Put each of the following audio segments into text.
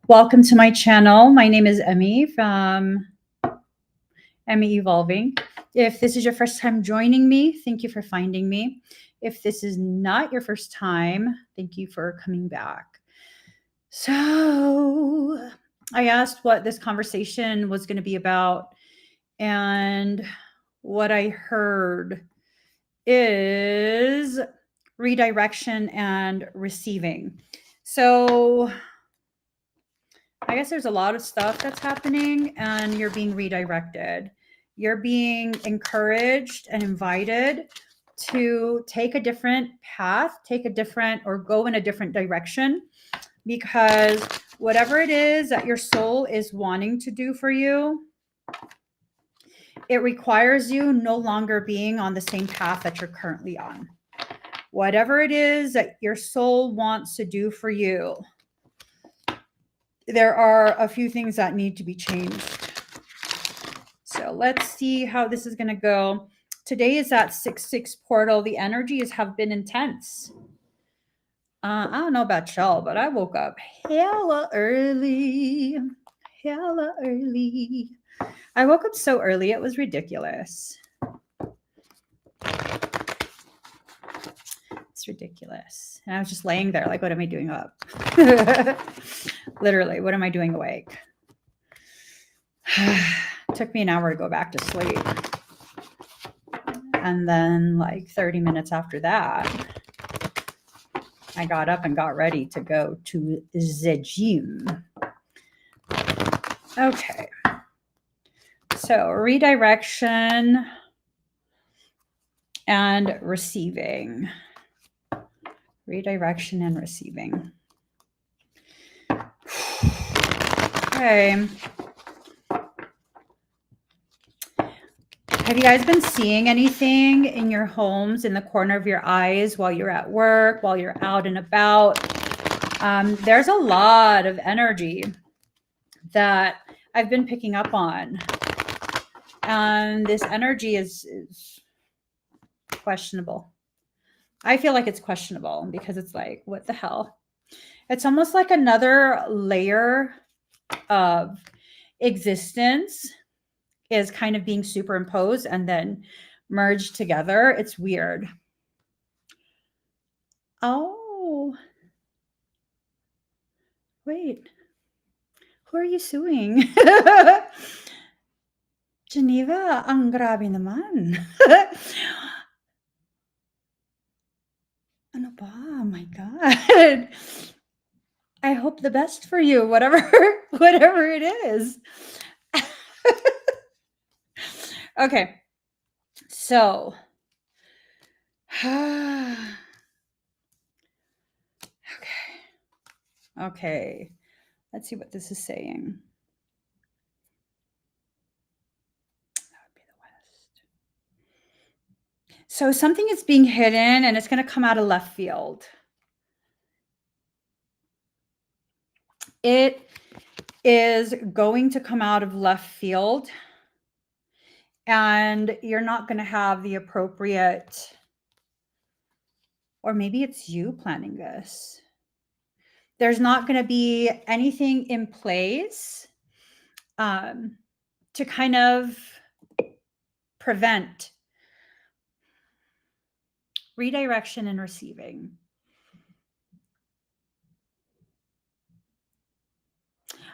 Welcome to my channel. My name is Emmy from Emmy Evolving. If this is your first time joining me, thank you for finding me. If this is not your first time, thank you for coming back. So I asked what this conversation was going to be about, and what I heard is redirection and receiving. So I guess there's a lot of stuff that's happening and you're being redirected. You're being encouraged and invited to take a different path, or go in a different direction, because whatever it is that your soul is wanting to do for you, it requires you no longer being on the same path that you're currently on. Whatever it is that your soul wants to do for you, there are a few things that need to be changed. So let's see how this is going to go. Today is that 6/6 portal. The energies have been intense. I don't know about y'all, but I woke up hella early. I woke up so early, it was ridiculous. It's ridiculous. And I was just laying there like, what am I doing up? Literally, what am I doing awake? It took me an hour to go back to sleep. And then like 30 minutes after that, I got up and got ready to go to the gym. Okay. So redirection and receiving. Redirection and receiving. Okay. Have you guys been seeing anything in your homes, in the corner of your eyes, while you're at work, while you're out and about? There's a lot of energy that I've been picking up on. And this energy is questionable. I feel like it's questionable because it's like, what the hell? It's almost like another layer of existence is kind of being superimposed and then merged together. It's weird. Oh, wait. Who are you suing? Geneva, ang grabe naman. Ano ba? Oh my God. I hope the best for you, whatever it is. Okay. So, okay. Let's see what this is saying. That would be the West. So something is being hidden and it's going to come out of left field. It is going to come out of left field, and you're not going to have the appropriate, or maybe it's you planning this. There's not going to be anything in place to kind of prevent redirection and receiving.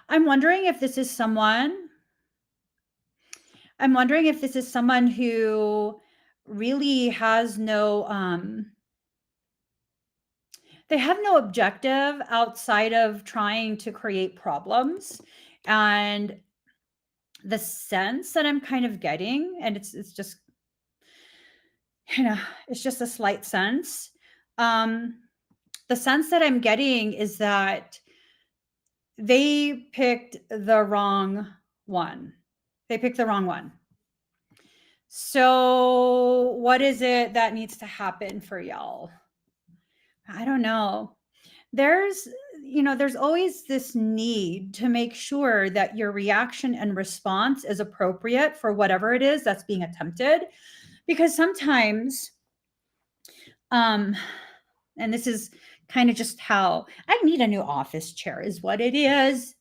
I'm wondering if this is someone who really has no, they have no objective outside of trying to create problems. And the sense that I'm kind of getting, and it's just, it's just a slight sense. The sense that I'm getting is that they picked the wrong one. So what is it that needs to happen for y'all? I don't know. There's always this need to make sure that your reaction and response is appropriate for whatever it is that's being attempted. Because sometimes, and this is kind of just how I need a new office chair is what it is.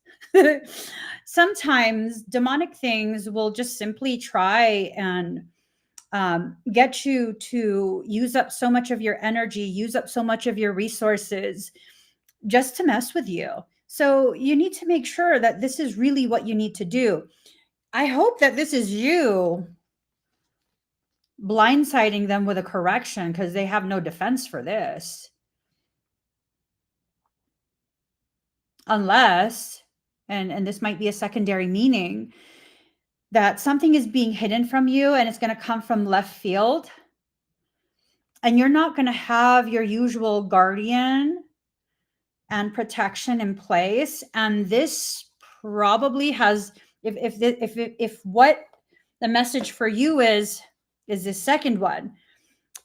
Sometimes demonic things will just simply try and get you to use up so much of your energy, use up so much of your resources just to mess with you. So you need to make sure that this is really what you need to do. I hope that this is you blindsiding them with a correction, because they have no defense for this. Unless, and this might be a secondary meaning, that something is being hidden from you and it's going to come from left field. And you're not going to have your usual guardian and protection in place. And this probably has, if what the message for you is the second one,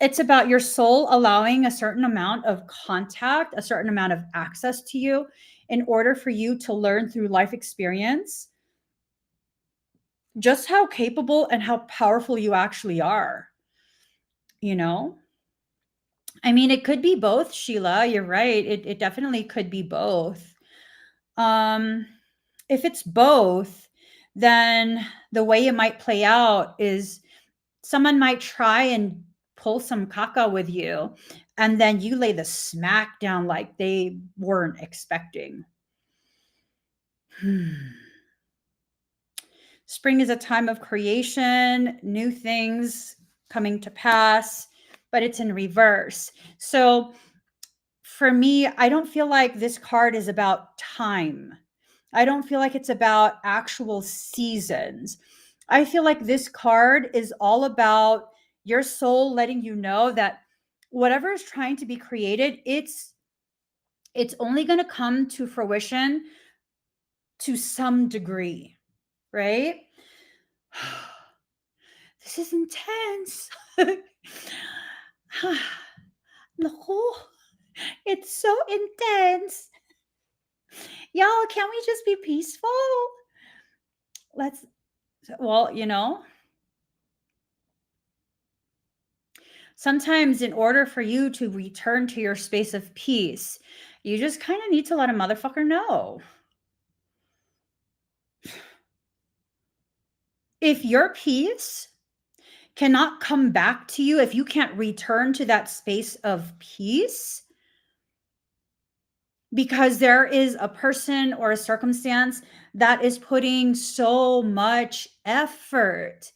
it's about your soul allowing a certain amount of contact, a certain amount of access to you in order for you to learn through life experience just how capable and how powerful you actually are. You know, I mean, it could be both, Sheila. You're right. It definitely could be both. If it's both, then the way it might play out is someone might try and pull some caca with you, and then you lay the smack down like they weren't expecting. Spring is a time of creation, new things coming to pass, but it's in reverse. So for me, I don't feel like this card is about time. I don't feel like it's about actual seasons. I feel like this card is all about your soul letting you know that whatever is trying to be created, it's only going to come to fruition to some degree, right? This is intense. No, it's so intense. Y'all, can't we just be peaceful? Well, sometimes in order for you to return to your space of peace, you just kind of need to let a motherfucker know. If your peace cannot come back to you, if you can't return to that space of peace, because there is a person or a circumstance that is putting so much effort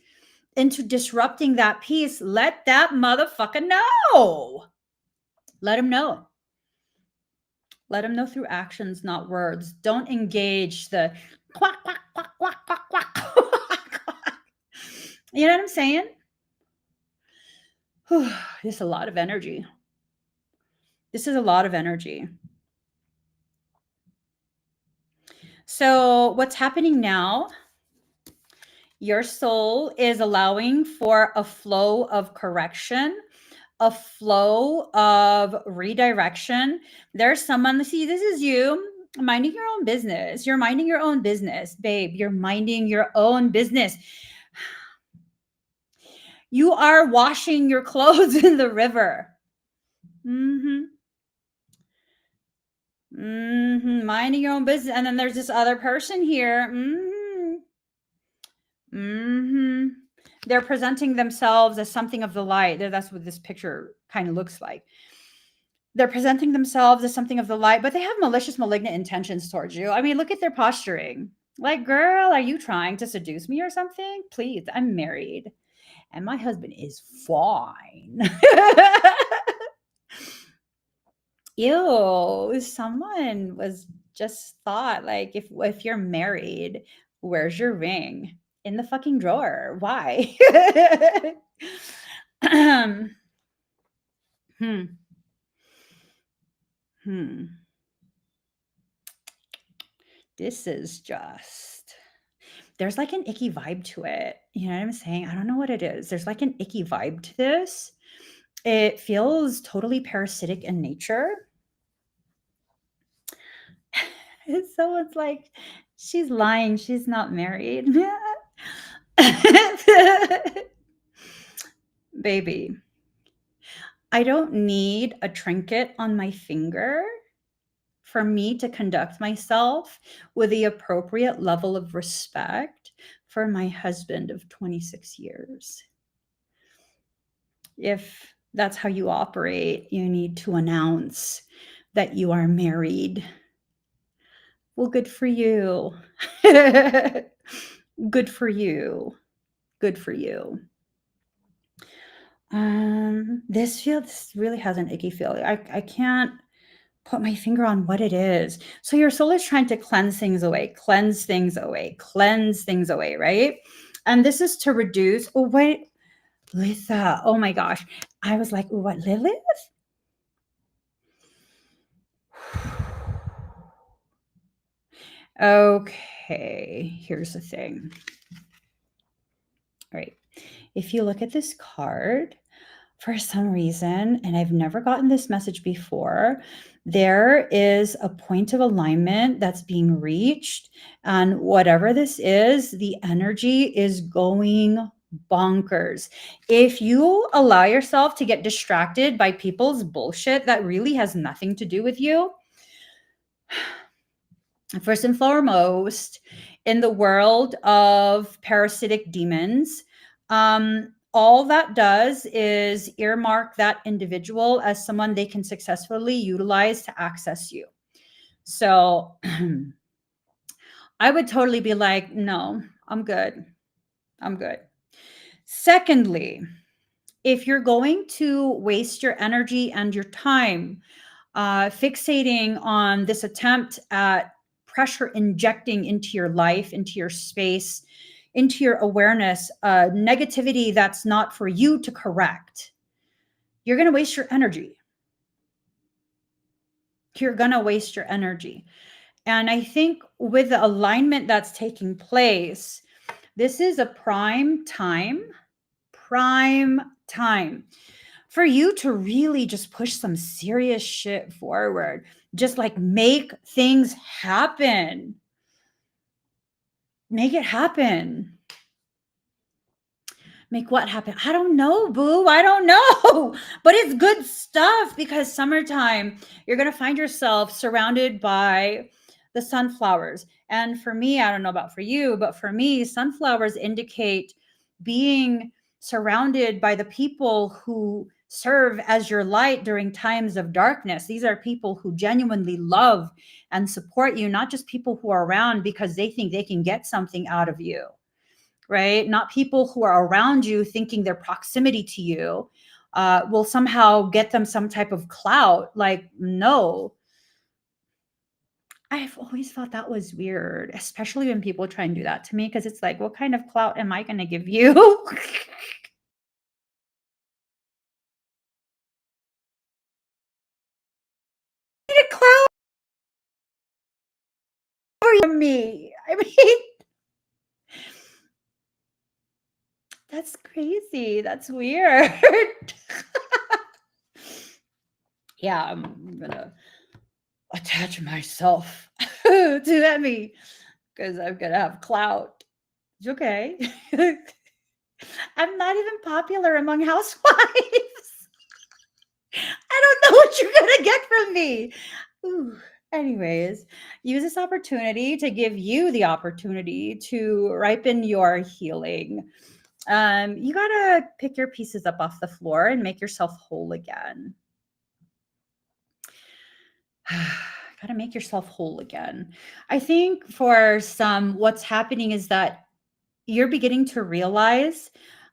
into disrupting that peace, let that motherfucker know. Let him know. Let him know through actions, not words. Don't engage the quack, quack, quack, quack, quack, quack, quack. You know what I'm saying? This is a lot of energy. This is a lot of energy. So what's happening now, your soul is allowing for a flow of correction, a flow of redirection. There's someone, see, this is you minding your own business. You're minding your own business, babe. You're minding your own business. You are washing your clothes in the river. Minding your own business. And then there's this other person here. They're presenting themselves as something of the light. That's what this picture kind of looks like. They're presenting themselves as something of the light, but they have malicious, malignant intentions towards you. I mean, look at their posturing. Like, girl, are you trying to seduce me or something? Please, I'm married and my husband is fine. Ew, someone was just thought, like, if you're married, where's your ring? In the fucking drawer. Why? This is just, there's like an icky vibe to it. You know what I'm saying? I don't know what it is. There's like an icky vibe to this. It feels totally parasitic in nature. Someone's like, she's lying. She's not married. Baby, I don't need a trinket on my finger for me to conduct myself with the appropriate level of respect for my husband of 26 years. If that's how you operate, you need to announce that you are married. Well, good for you. Good for you. Good for you. This really has an icky feeling. I can't put my finger on what it is. So your soul is trying to cleanse things away, cleanse things away, cleanse things away, right? And this is to reduce. Oh, wait, Litha. Oh my gosh. I was like, what, Lilith? Okay, here's the thing. All right. If you look at this card, for some reason, and I've never gotten this message before, there is a point of alignment that's being reached. And whatever this is, the energy is going bonkers. If you allow yourself to get distracted by people's bullshit that really has nothing to do with you, first and foremost, in the world of parasitic demons, all that does is earmark that individual as someone they can successfully utilize to access you. So I would totally be like, no, I'm good. I'm good. Secondly, if you're going to waste your energy and your time fixating on this attempt at pressure injecting into your life, into your space, into your awareness, negativity that's not for you to correct, you're going to waste your energy. You're going to waste your energy. And I think with the alignment that's taking place, this is a prime time for you to really just push some serious shit forward. Just like make things happen. Make it happen. Make what happen? I don't know, boo. I don't know. But it's good stuff because summertime, you're going to find yourself surrounded by the sunflowers. And for me, I don't know about for you, but for me, sunflowers indicate being surrounded by the people who serve as your light during times of darkness. These are people who genuinely love and support you, not just people who are around because they think they can get something out of you. Right? Not people who are around you thinking their proximity to you will somehow get them some type of clout. Like, no. I've always thought that was weird, especially when people try and do that to me, because it's like, what kind of clout am I going to give you? A clout for me. I mean, that's crazy. That's weird. Yeah, I'm gonna attach myself to Emmy because I'm gonna have clout. It's okay. I'm not even popular among housewives. I don't know what you're gonna get from me. Ooh. Anyways, use this opportunity to give you the opportunity to ripen your healing. You gotta pick your pieces up off the floor and make yourself whole again. Gotta make yourself whole again. I think for some, what's happening is that you're beginning to realize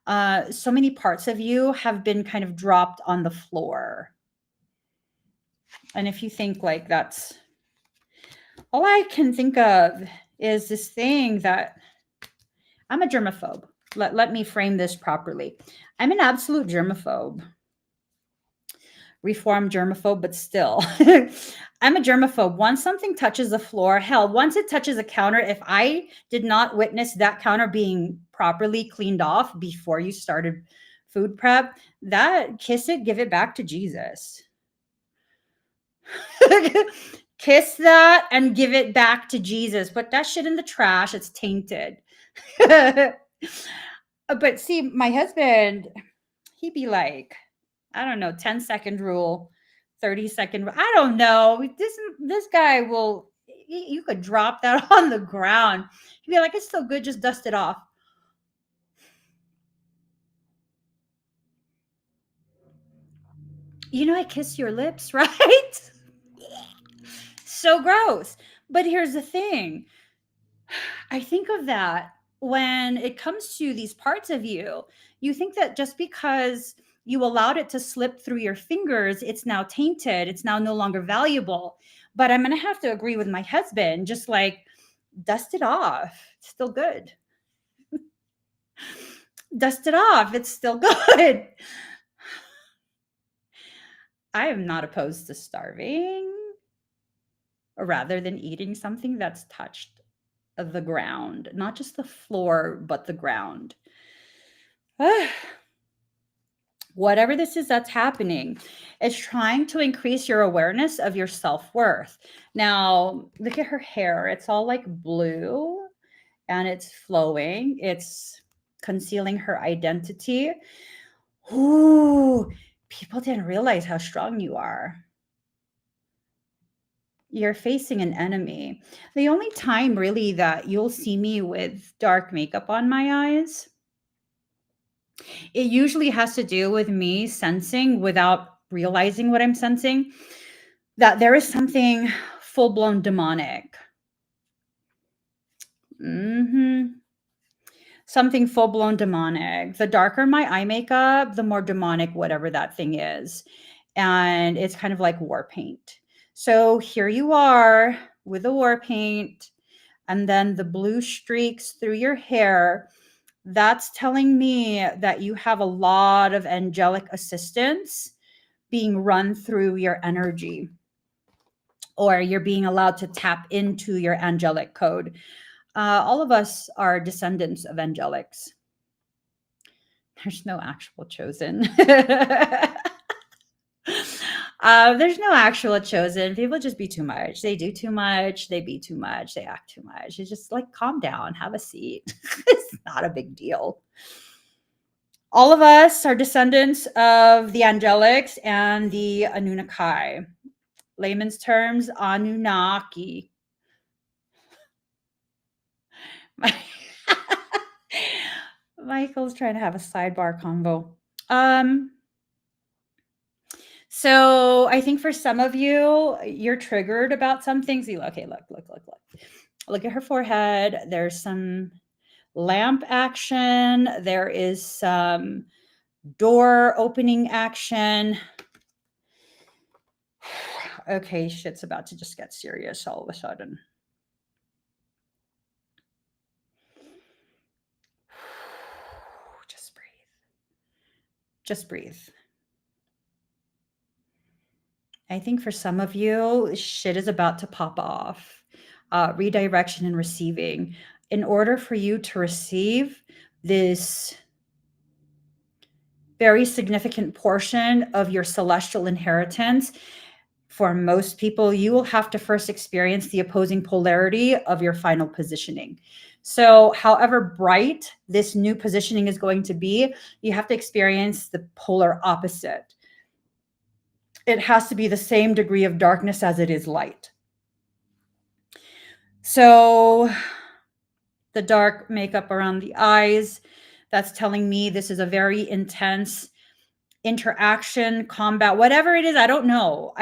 so many parts of you have been kind of dropped on the floor. And if you think like that's all I can think of is this thing that I'm a germaphobe. Let me frame this properly. I'm an absolute germaphobe. Reformed germaphobe, but still. I'm a germaphobe. Once something touches the floor, hell, once it touches a counter, if I did not witness that counter being properly cleaned off before you started food prep, that kiss it, give it back to Jesus. Kiss that and give it back to Jesus. Put that shit in the trash. It's tainted. But see, my husband, he'd be like, I don't know, 10-second rule. 30-second. I don't know. This guy will. You could drop that on the ground. He'd be like, "It's still good. Just dust it off." I kiss your lips, right? So gross. But here's the thing. I think of that when it comes to these parts of you. You think that just because you allowed it to slip through your fingers, it's now tainted. It's now no longer valuable. But I'm going to have to agree with my husband, just like dust it off. It's still good. Dust it off. It's still good. I am not opposed to starving rather than eating something that's touched the ground, not just the floor, but the ground. Whatever this is that's happening, it's trying to increase your awareness of your self-worth. Now, look at her hair. It's all like blue and it's flowing. It's concealing her identity. Ooh, people didn't realize how strong you are. You're facing an enemy. The only time really that you'll see me with dark makeup on my eyes, it usually has to do with me sensing without realizing what I'm sensing, that there is something full-blown demonic. Something full-blown demonic. The darker my eye makeup, the more demonic whatever that thing is. And it's kind of like war paint. So here you are with the war paint and then the blue streaks through your hair. That's telling me that you have a lot of angelic assistance being run through your energy, or you're being allowed to tap into your angelic code. All of us are descendants of angelics. There's no actual chosen. There's no actual chosen. People just be too much. They do too much. They be too much. They act too much. It's just like, calm down, have a seat. It's not a big deal. All of us are descendants of the angelics and the Anunnaki. Layman's terms, Anunnaki. Michael's trying to have a sidebar convo. So I think for some of you, you're triggered about some things. Okay, look. Look at her forehead. There's some lamp action. There is some door opening action. Okay, shit's about to just get serious all of a sudden. Just breathe. Just breathe. I think for some of you, shit is about to pop off. Redirection and receiving. In order for you to receive this very significant portion of your celestial inheritance, for most people, you will have to first experience the opposing polarity of your final positioning. So however bright this new positioning is going to be, you have to experience the polar opposite. It has to be the same degree of darkness as it is light. So the dark makeup around the eyes, that's telling me this is a very intense interaction, combat, whatever it is. I don't know.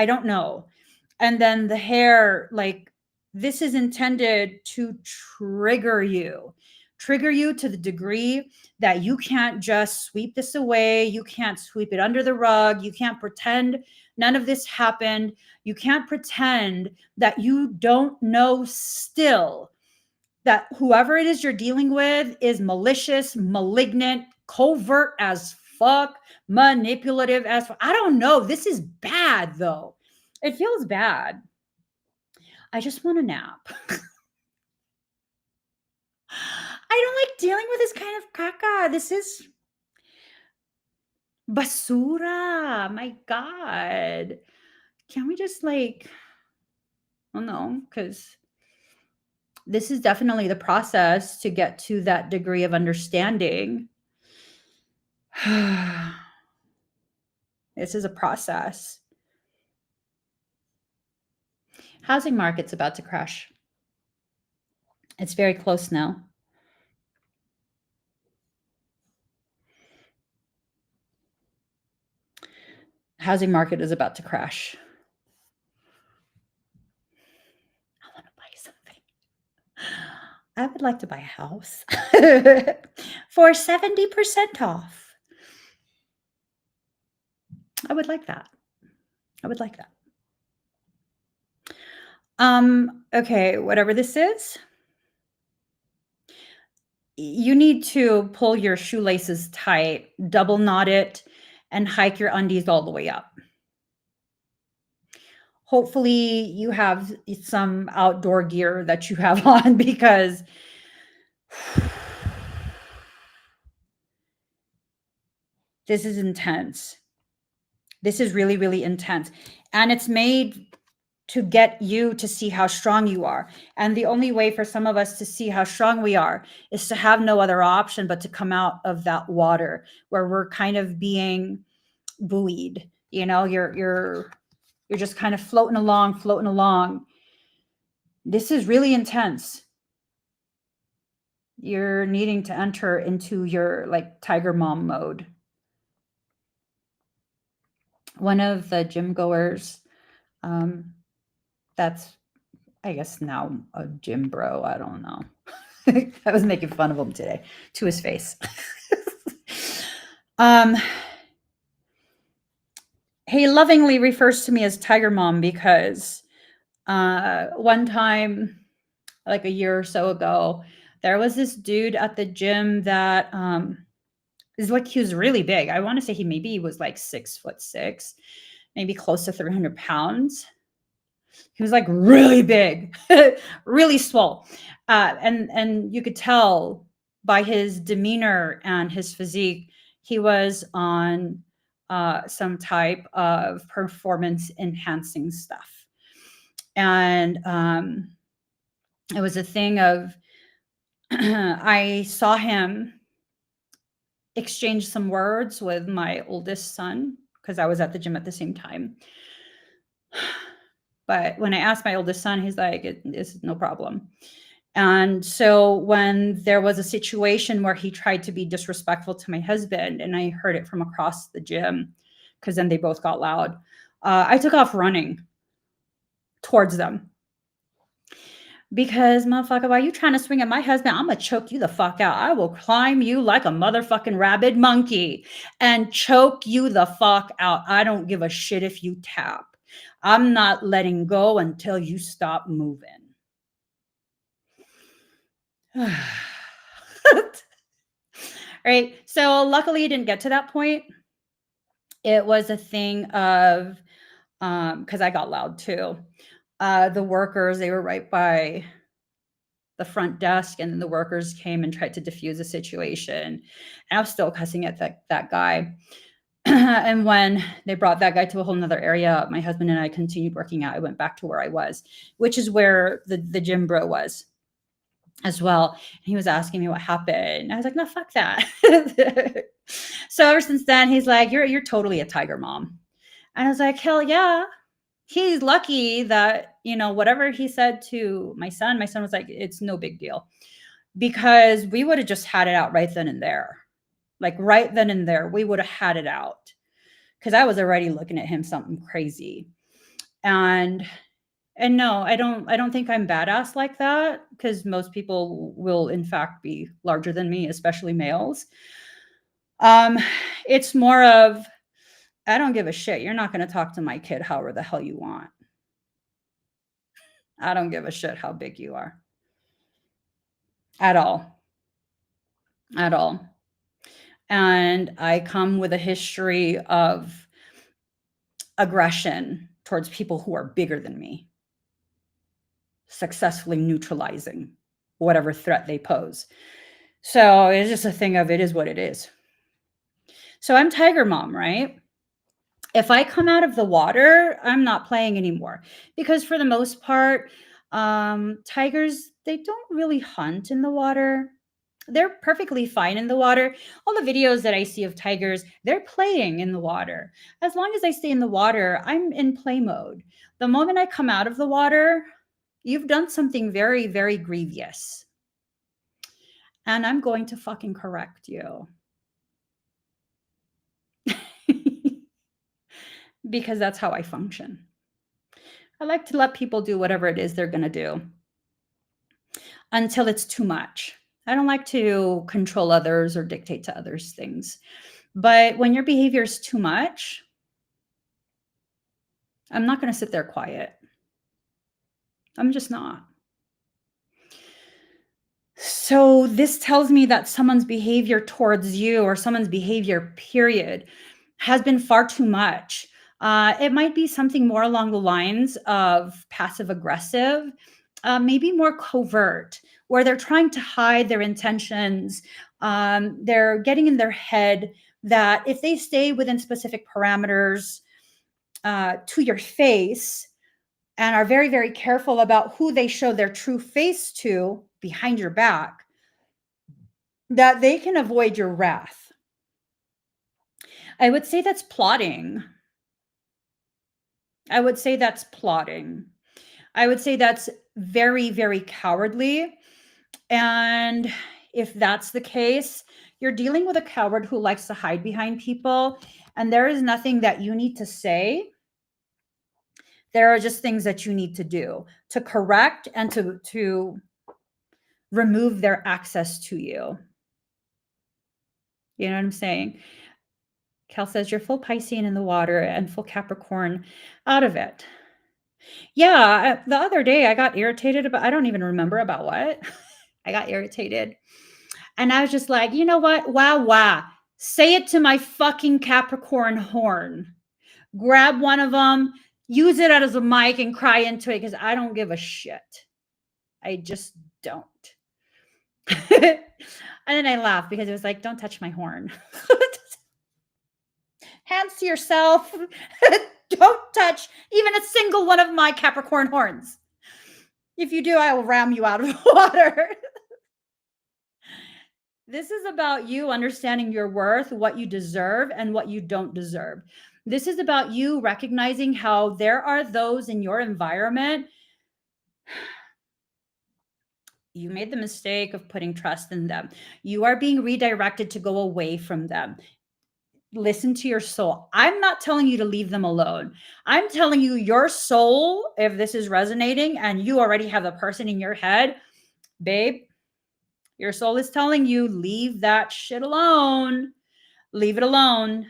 And then the hair, like, this is intended to trigger you to the degree that you can't just sweep this away. You can't sweep it under the rug. You can't pretend none of this happened. You can't pretend that you don't know still that whoever it is you're dealing with is malicious, malignant, covert as fuck, manipulative as fuck. I don't know. This is bad though. It feels bad. I just want a nap. I don't like dealing with this kind of caca. This is basura. My God. Can we just like, oh no, because this is definitely the process to get to that degree of understanding. This is a process. Housing market's about to crash. It's very close now. Housing market is about to crash. I want to buy something. I would like to buy a house for 70% off. I would like that. I would like that. Okay, whatever this is, you need to pull your shoelaces tight, double knot it, and hike your undies all the way up. Hopefully you have some outdoor gear that you have on, because this is intense. This is really, really intense. And it's made to get you to see how strong you are. And the only way for some of us to see how strong we are is to have no other option but to come out of that water where we're kind of being buoyed. You know, you're just kind of floating along. This is really intense. You're needing to enter into your like tiger mom mode. One of the gym goers, that's, I guess now a gym bro, I don't know. I was making fun of him today to his face. He lovingly refers to me as Tiger Mom because one time, like a year or so ago, there was this dude at the gym that is like, he was really big. I want to say he was like 6'6", maybe close to 300 pounds. He was like really big, really swole. And you could tell by his demeanor and his physique, he was on some type of performance enhancing stuff. And it was a thing of, I saw him exchange some words with my oldest son because I was at the gym at the same time. But when I asked my oldest son, he's like, it's no problem. And so when there was a situation where he tried to be disrespectful to my husband, and I heard it from across the gym, because then they both got loud, I took off running towards them. Because, motherfucker, why you trying to swing at my husband? I'm going to choke you the fuck out. I will climb you like a motherfucking rabid monkey and choke you the fuck out. I don't give a shit if you tap. I'm not letting go until you stop moving. Right. So luckily it didn't get to that point. It was a thing of, because I got loud too. The workers, they were right by the front desk, and then the workers came and tried to diffuse the situation. And I was still cussing at that guy. And when they brought that guy to a whole nother area, my husband and I continued working out. I went back to where I was, which is where the gym bro was as well. And he was asking me what happened. And I was like, no, fuck that. So ever since then, he's like, you're totally a tiger mom. And I was like, hell yeah. He's lucky that, whatever he said to my son was like, it's no big deal, because we would have just had it out right then and there. Like right then and there, we would have had it out, because I was already looking at him something crazy. And no, I don't think I'm badass like that, because most people will in fact be larger than me, especially males. It's more of, I don't give a shit. You're not going to talk to my kid however the hell you want. I don't give a shit how big you are. At all. At all. And I come with a history of aggression towards people who are bigger than me, successfully neutralizing whatever threat they pose. So it's just a thing of, it is what it is. So I'm tiger mom, right? If I come out of the water, I'm not playing anymore, because for the most part, tigers, they don't really hunt in the water. They're perfectly fine in the water. All the videos that I see of tigers, they're playing in the water. As long as I stay in the water, I'm in play mode. The moment I come out of the water, you've done something very, very grievous. And I'm going to fucking correct you. Because that's how I function. I like to let people do whatever it is they're going to do until it's too much. I don't like to control others or dictate to others things. But when your behavior is too much, I'm not going to sit there quiet. I'm just not. So this tells me that someone's behavior towards you or someone's behavior, period, has been far too much. It might be something more along the lines of passive aggressive, maybe more covert, where they're trying to hide their intentions. They're getting in their head that if they stay within specific parameters to your face and are very, very careful about who they show their true face to behind your back, that they can avoid your wrath. I would say that's plotting. I would say that's plotting. I would say that's very, very cowardly. And if that's the case, you're dealing with a coward who likes to hide behind people, and there is nothing that you need to say. There are just things that you need to do to correct and to remove their access to you. You know what I'm saying? Cal says you're full Piscean in the water and full Capricorn out of it. Yeah, the other day I got irritated about, I don't even remember about what. I got irritated. And I was just like, you know what? Wow. Say it to my fucking Capricorn horn. Grab one of them, use it as a mic and cry into it because I don't give a shit. I just don't. And then I laughed because it was like, don't touch my horn. Hands to yourself. Don't touch even a single one of my Capricorn horns. If you do, I will ram you out of the water. This is about you understanding your worth, what you deserve, and what you don't deserve. This is about you recognizing how there are those in your environment. You made the mistake of putting trust in them. You are being redirected to go away from them. Listen to your soul. I'm not telling you to leave them alone. I'm telling you, your soul, if this is resonating and you already have the person in your head, babe, your soul is telling you, leave that shit alone. Leave it alone.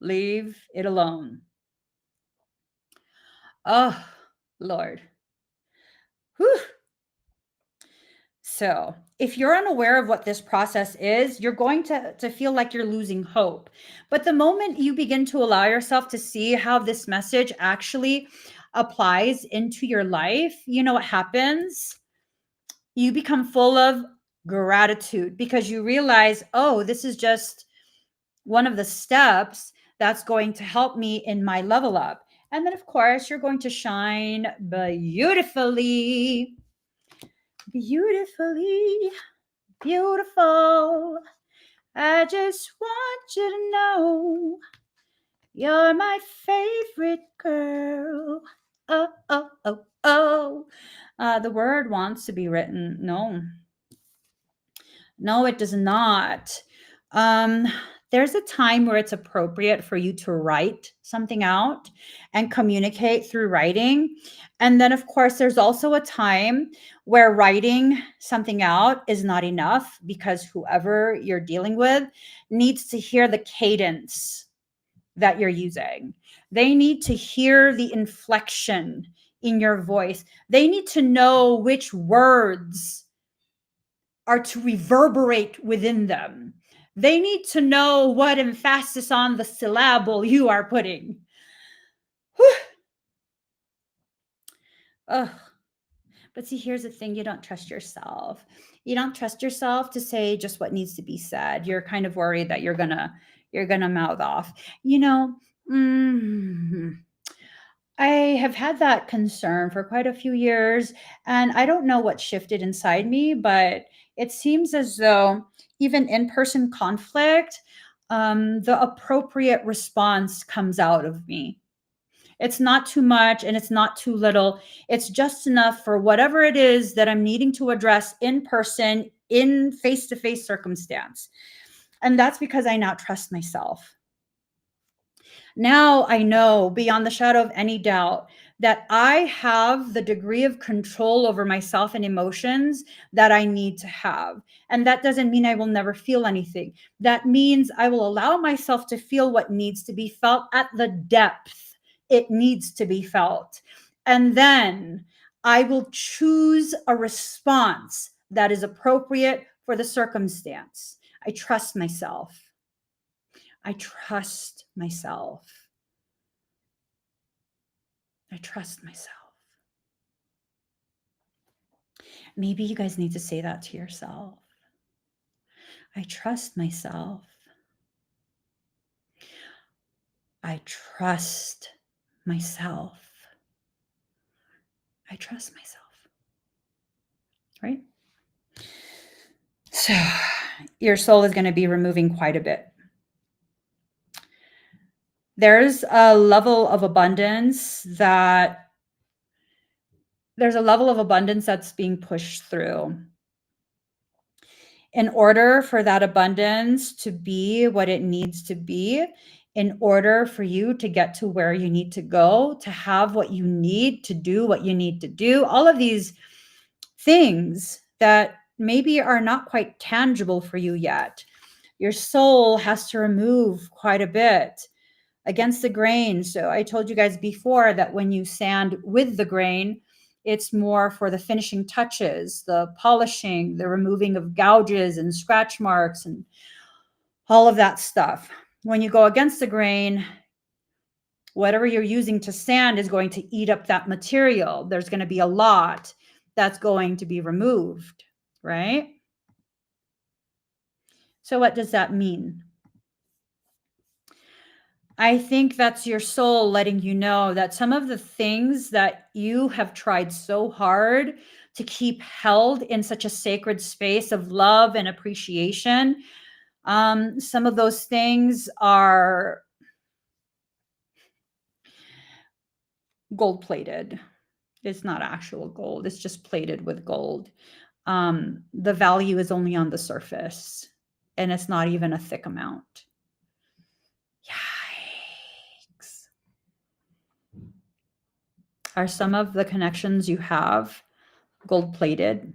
Leave it alone. Oh, Lord. Whew. So if you're unaware of what this process is, you're going to feel like you're losing hope. But the moment you begin to allow yourself to see how this message actually applies into your life, you know what happens? You become full of gratitude because you realize, oh, this is just one of the steps that's going to help me in my level up. And then, of course, you're going to shine beautifully. Beautifully, beautiful. I just want you to know you're my favorite girl. Oh. The word wants to be written. No, it does not. There's a time where it's appropriate for you to write something out and communicate through writing. And then, of course, there's also a time where writing something out is not enough because whoever you're dealing with needs to hear the cadence that you're using. They need to hear the inflection in your voice. They need to know which words are to reverberate within them. They need to know what emphasis on the syllable you are putting. Ugh. But see, here's the thing. You don't trust yourself. You don't trust yourself to say just what needs to be said. You're kind of worried that you're gonna mouth off. You know, I have had that concern for quite a few years, and I don't know what shifted inside me, but it seems as though even in-person conflict, the appropriate response comes out of me. It's not too much and it's not too little. It's just enough for whatever it is that I'm needing to address in person, in face-to-face circumstance. And that's because I now trust myself. Now I know beyond the shadow of any doubt that I have the degree of control over myself and emotions that I need to have. And that doesn't mean I will never feel anything. That means I will allow myself to feel what needs to be felt at the depth it needs to be felt. And then I will choose a response that is appropriate for the circumstance. I trust myself. I trust myself. I trust myself. Maybe you guys need to say that to yourself. I trust myself. I trust myself. I trust myself. Right? So your soul is going to be removing quite a bit. There's a level of abundance that's being pushed through. In order for that abundance to be what it needs to be, in order for you to get to where you need to go, to have what you need to do, what you need to do, all of these things that maybe are not quite tangible for you yet, your soul has to remove quite a bit against the grain. So I told you guys before that when you sand with the grain, it's more for the finishing touches, the polishing, the removing of gouges and scratch marks and all of that stuff. When you go against the grain, whatever you're using to sand is going to eat up that material. There's going to be a lot that's going to be removed, right? So what does that mean? I think that's your soul letting you know that some of the things that you have tried so hard to keep held in such a sacred space of love and appreciation, some of those things are gold plated. It's not actual gold. It's just plated with gold. The value is only on the surface and it's not even a thick amount. Yikes. Are some of the connections you have gold plated?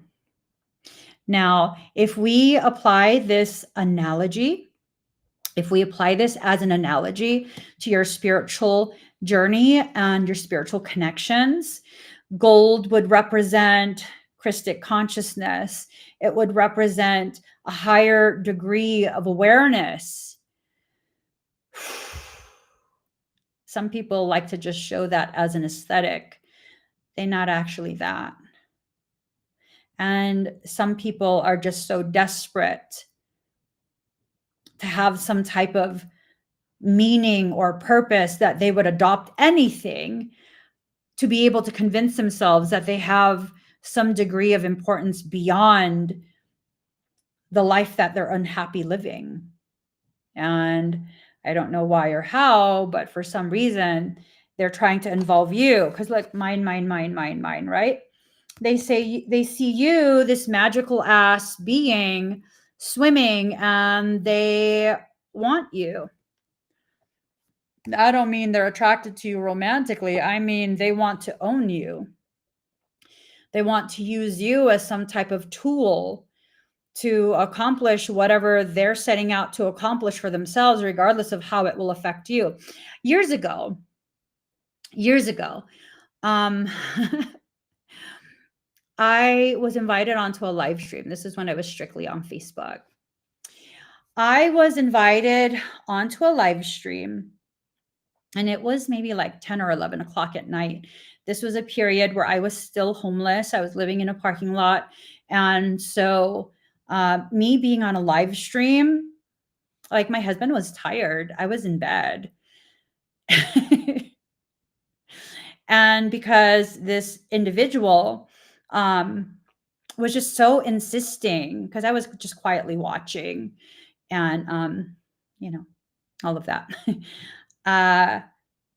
Now, if we apply this analogy, if we apply this as an analogy to your spiritual journey and your spiritual connections, gold would represent Christic consciousness. It would represent a higher degree of awareness. Some people like to just show that as an aesthetic. They're not actually that. And some people are just so desperate to have some type of meaning or purpose that they would adopt anything to be able to convince themselves that they have some degree of importance beyond the life that they're unhappy living. And I don't know why or how, but for some reason, they're trying to involve you because like mine, right? They say they see you, this magical ass being swimming, and they want you. I don't mean they're attracted to you romantically. I mean, they want to own you. They want to use you as some type of tool to accomplish whatever they're setting out to accomplish for themselves, regardless of how it will affect you. Years ago, um, I was invited onto a live stream. This is when I was strictly on Facebook. I was invited onto a live stream, and it was maybe like 10 or 11 o'clock at night. This was a period where I was still homeless. I was living in a parking lot. And so me being on a live stream, like my husband was tired. I was in bed. And because this individual was just so insisting, because I was just quietly watching, and you know, all of that.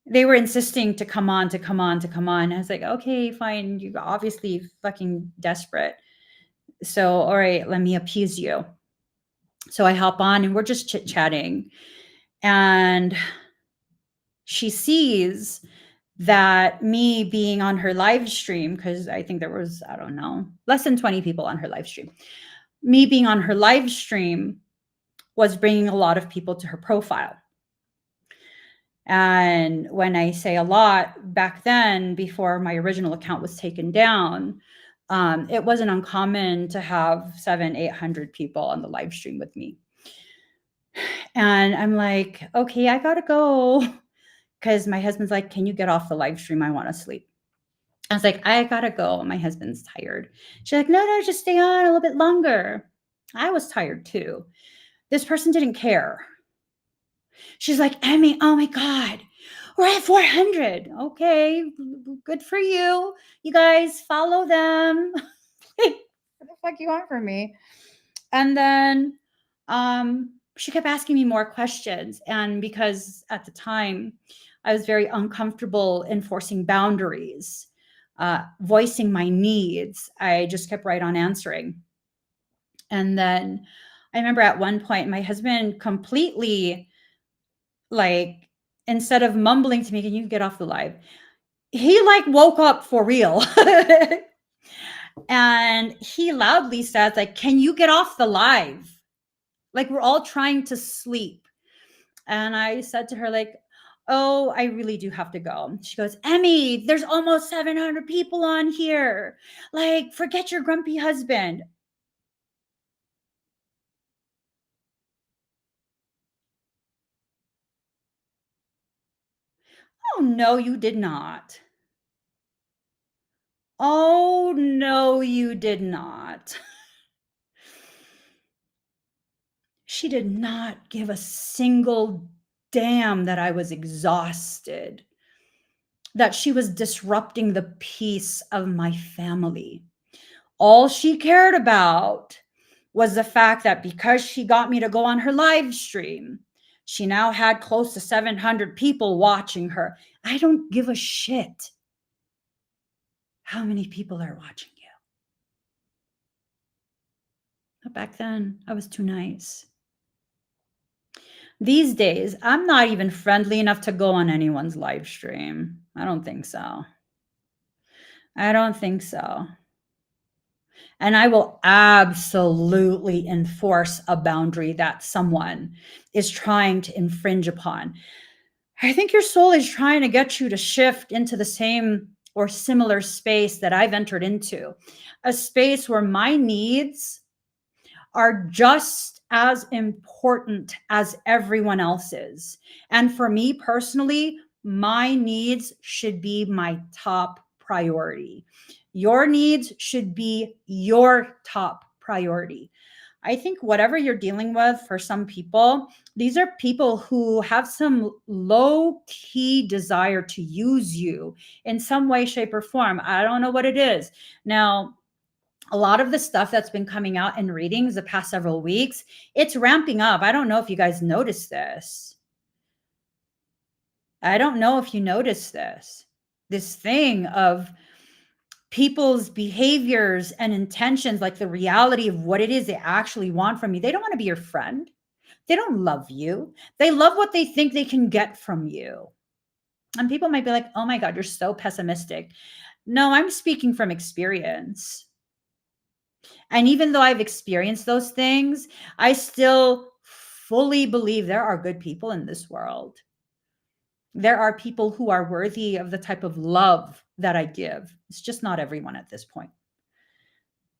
They were insisting to come on, to come on, to come on. I was like, okay, fine. You're obviously fucking desperate. So, all right, let me appease you. So I hop on and we're just chit chatting. And she sees that me being on her live stream, because I think there was, I don't know, less than 20 people on her live stream. Me being on her live stream was bringing a lot of people to her profile. And when I say a lot, back then, before my original account was taken down, it wasn't uncommon to have 700-800 people on the live stream with me. And I'm like, okay, I gotta go. Because my husband's like, can you get off the live stream? I want to sleep. I was like, I gotta go. My husband's tired. She's like, no, just stay on a little bit longer. I was tired too. This person didn't care. She's like, Emmy, oh my God, we're at 400. Okay, good for you. You guys follow them. What the fuck you want from me? And then she kept asking me more questions. And because at the time I was very uncomfortable enforcing boundaries, voicing my needs, I just kept right on answering. And then I remember at one point, my husband completely, like, instead of mumbling to me, can you get off the live? He like woke up for real. And he loudly says, like, can you get off the live? Like, we're all trying to sleep. And I said to her, like, oh, I really do have to go. She goes, Emmy, there's almost 700 people on here. Like, forget your grumpy husband. Oh, no, you did not. Oh, no, you did not. She did not give a single damn that I was exhausted, that she was disrupting the peace of my family. All she cared about was the fact that because she got me to go on her live stream, she now had close to 700 people watching her. I don't give a shit how many people are watching you. But back then, I was too nice. These days, I'm not even friendly enough to go on anyone's live stream. I don't think so. I don't think so. And I will absolutely enforce a boundary that someone is trying to infringe upon. I think your soul is trying to get you to shift into the same or similar space that I've entered into, a space where my needs are just as important as everyone else's. And for me personally, my needs should be my top priority. Your needs should be your top priority. I think whatever you're dealing with, for some people, these are people who have some low key desire to use you in some way, shape, or form. I don't know what it is. Now, a lot of the stuff that's been coming out in readings the past several weeks, it's ramping up. I don't know if you guys noticed this. I don't know if you noticed this. This thing of people's behaviors and intentions, like the reality of what it is they actually want from you. They don't want to be your friend. They don't love you. They love what they think they can get from you. And people might be like, oh my God, you're so pessimistic. No, I'm speaking from experience. And even though I've experienced those things, I still fully believe there are good people in this world. There are people who are worthy of the type of love that I give. It's just not everyone at this point.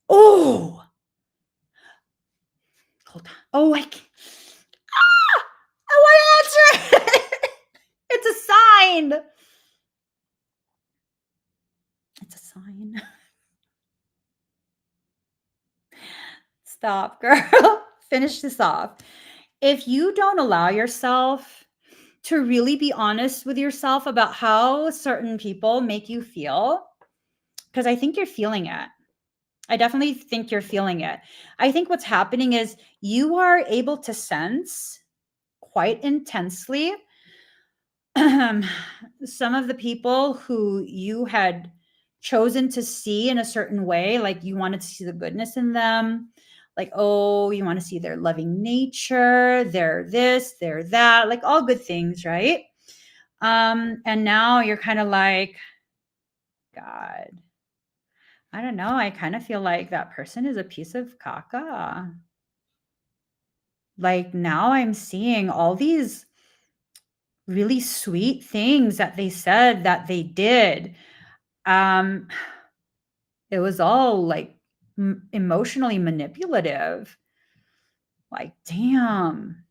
Oh, hold on. Oh, I can't. Ah, I want to answer it. It's a sign. It's a sign. Stop, girl. Finish this off. If you don't allow yourself to really be honest with yourself about how certain people make you feel, because I think you're feeling it. I definitely think you're feeling it. I think what's happening is you are able to sense quite intensely some of the people who you had chosen to see in a certain way, like you wanted to see the goodness in them, like, oh, you want to see their loving nature, their this, their that, like all good things, right? And now you're kind of like, God, I don't know. I kind of feel like that person is a piece of caca. Like now I'm seeing all these really sweet things that they said that they did. Um, it was all like emotionally manipulative. Like, damn.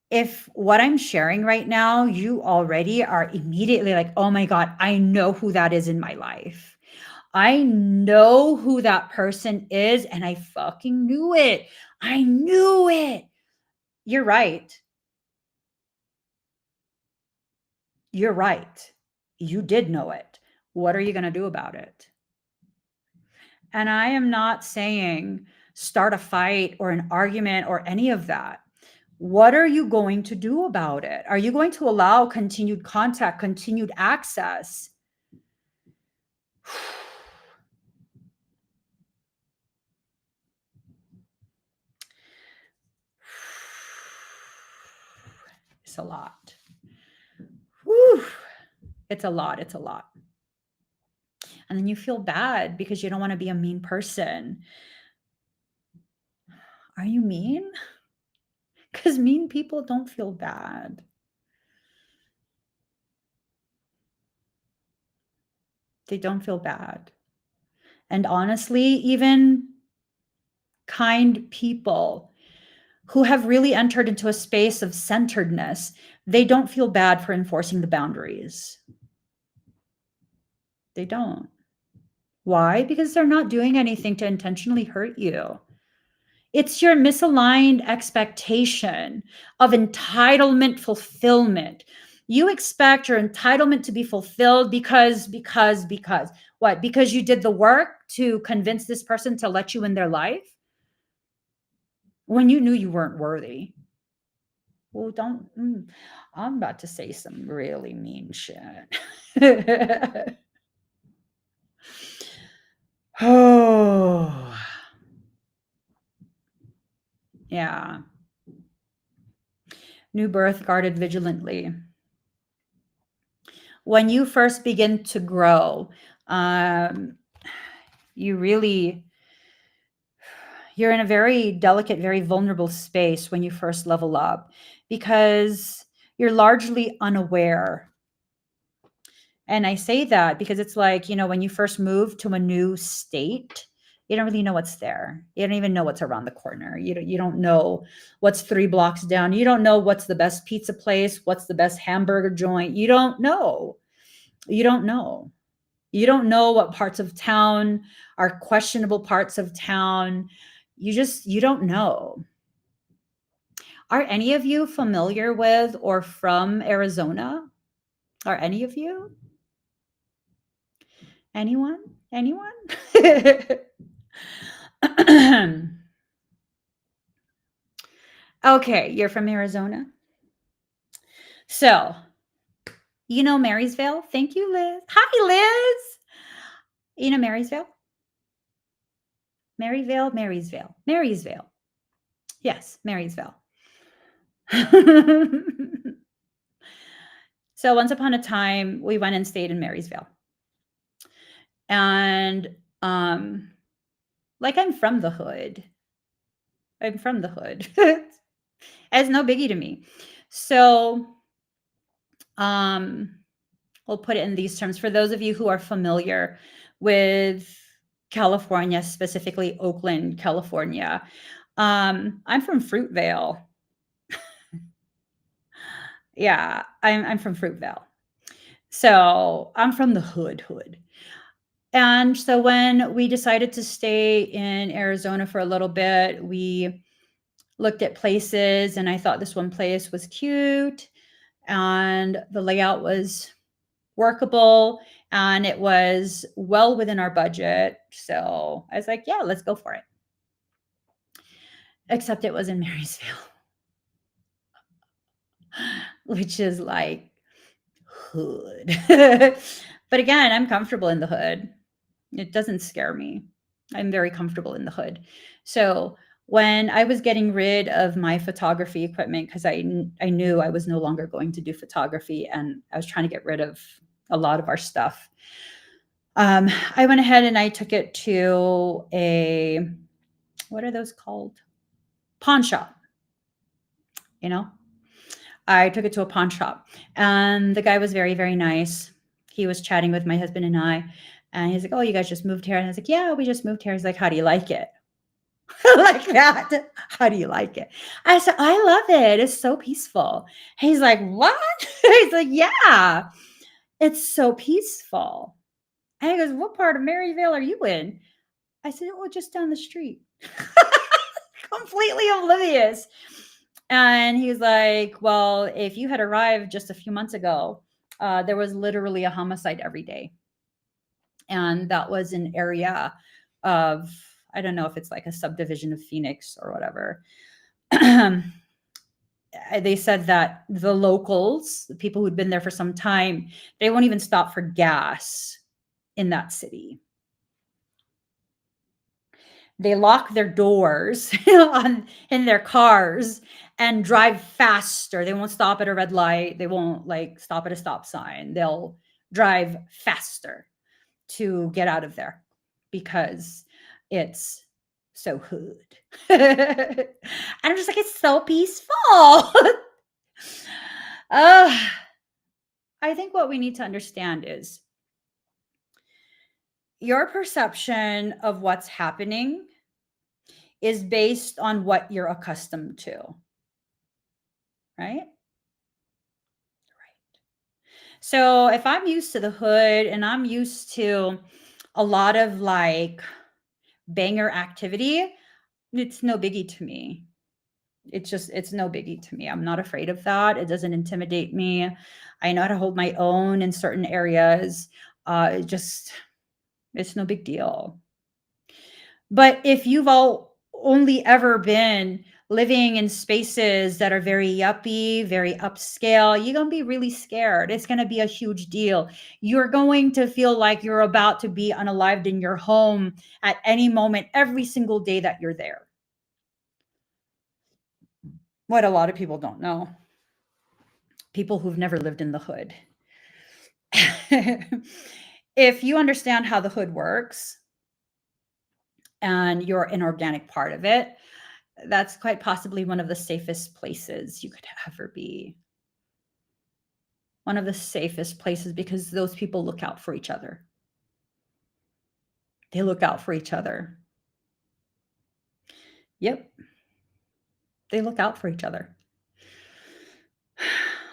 If what I'm sharing right now, you already are immediately like, oh my God, I know who that is in my life. I know who that person is, and I fucking knew it. I knew it. You're right. You're right. You did know it. What are you going to do about it? And I am not saying start a fight or an argument or any of that. What are you going to do about it? Are you going to allow continued contact, continued access? It's a lot. Whew. It's a lot. It's a lot. And then you feel bad because you don't want to be a mean person. Are you mean? Because mean people don't feel bad. They don't feel bad. And honestly, even kind people who have really entered into a space of centeredness, they don't feel bad for enforcing the boundaries. They don't. Why? Because they're not doing anything to intentionally hurt you. It's your misaligned expectation of entitlement fulfillment. You expect your entitlement to be fulfilled because. What? Because you did the work to convince this person to let you in their life when you knew you weren't worthy. Well, don't. I'm about to say some really mean shit. Oh, yeah. New birth guarded vigilantly. When you first begin to grow, you really, you're in a very delicate, very vulnerable space when you first level up because you're largely unaware. And I say that because it's like, when you first move to a new state, you don't really know what's there. You don't even know what's around the corner. You don't know what's 3 blocks down. You don't know what's the best pizza place, what's the best hamburger joint. You don't know. You don't know. You don't know what parts of town are questionable parts of town. You don't know. Are any of you familiar with or from Arizona? Are any of you? Anyone? Anyone? Okay, you're from Arizona. So, Marysville? Thank you, Liz. Hi, Liz. Marysville? Marysville. Yes, Marysville. So once upon a time, we went and stayed in Marysville. And like I'm from the hood. I'm from the hood. It's no biggie to me. So we'll put it in these terms. For those of you who are familiar with California, specifically Oakland, California, I'm from Fruitvale. Yeah, I'm from Fruitvale. So I'm from the hood. And so when we decided to stay in Arizona for a little bit, we looked at places, and I thought this one place was cute and the layout was workable. and it was well within our budget. So I was like, yeah, let's go for it. Except it was in Marysville, which is like hood. But again, I'm comfortable in the hood. It doesn't scare me. I'm very comfortable in the hood. So when I was getting rid of my photography equipment, because I knew I was no longer going to do photography, and I was trying to get rid of a lot of our stuff, I went ahead and I took it to a, what are those called? Pawn shop. You know, I took it to a pawn shop, and the guy was very, very nice. He was chatting with my husband and I, and he's like, "Oh, you guys just moved here?" And I was like, "Yeah, we just moved here." He's like, "How do you like it?" Like that. How do you like it? I said, "I love it. It's so peaceful." He's like, "What?" He's like, "Yeah, it's so peaceful." And he goes, "What part of Maryville are you in?" I said, "Well, just down the street." Completely oblivious. And he's like, "Well, if you had arrived just a few months ago, there was literally a homicide every day." And that was an area of, I don't know if it's like a subdivision of Phoenix or whatever. They said that the locals, the people who'd been there for some time, they won't even stop for gas in that city. They lock their doors in their cars and drive faster. They won't stop at a red light. They won't like stop at a stop sign. They'll drive faster to get out of there because it's so hood. And I'm just like, it's so peaceful. I think what we need to understand is your perception of what's happening is based on what you're accustomed to, right? Right. So if I'm used to the hood and I'm used to a lot of like banger activity, it's no biggie to me. It's no biggie to me. I'm not afraid of that. It doesn't intimidate me. I know how to hold my own in certain areas. It's no big deal. But if you've all only ever been living in spaces that are very yuppie, very upscale, you're going to be really scared. It's going to be a huge deal. You're going to feel like you're about to be unalived in your home at any moment, every single day that you're there. What a lot of people don't know. People who've never lived in the hood. If you understand how the hood works and you're an organic part of it, that's quite possibly one of the safest places you could ever be. One of the safest places, because those people look out for each other. They look out for each other. Yep. They look out for each other.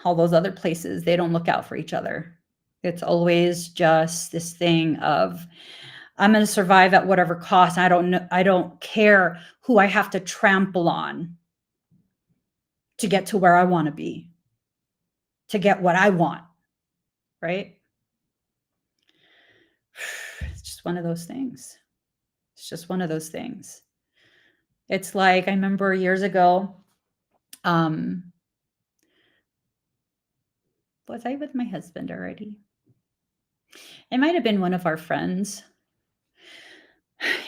All those other places, they don't look out for each other. It's always just this thing of, I'm going to survive at whatever cost. I don't care who I have to trample on to get to where I want to be, to get what I want, right? It's just one of those things. It's just one of those things. It's like, I remember years ago, was I with my husband already? It might have been one of our friends.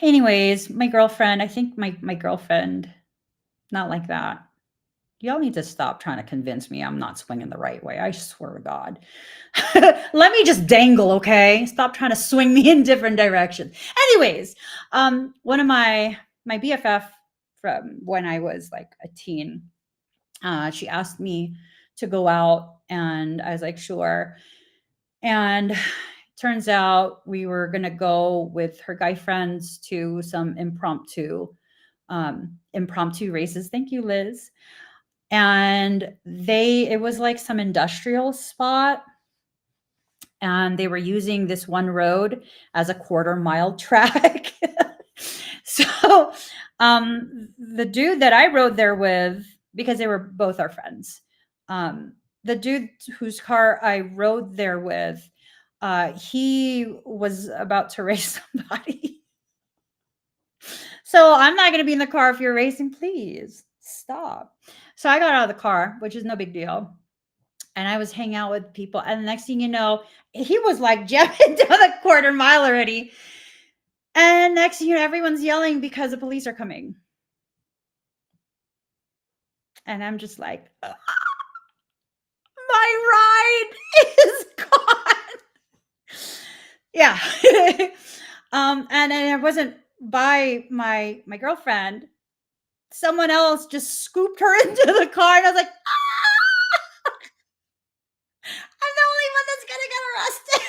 Anyways, my girlfriend, I think my girlfriend, not like that. Y'all need to stop trying to convince me I'm not swinging the right way. I swear to God. Let me just dangle, okay? Stop trying to swing me in different directions. Anyways, one of my BFF from when I was like a teen, she asked me to go out, and I was like, sure. And turns out we were going to go with her guy friends to some impromptu races. Thank you, Liz. And it was like some industrial spot, and they were using this one road as a 1/4-mile track. So the dude that I rode there with, because they were both our friends, the dude whose car I rode there with, he was about to race somebody. So I'm not going to be in the car if you're racing. Please stop. So I got out of the car, which is no big deal. And I was hanging out with people. And the next thing you know, he was like jamming down the quarter mile already. And next thing you know, everyone's yelling because the police are coming. And I'm just like, my ride is gone. Yeah. And then it wasn't by my girlfriend. Someone else just scooped her into the car, and I was like, I'm the only one that's gonna get arrested.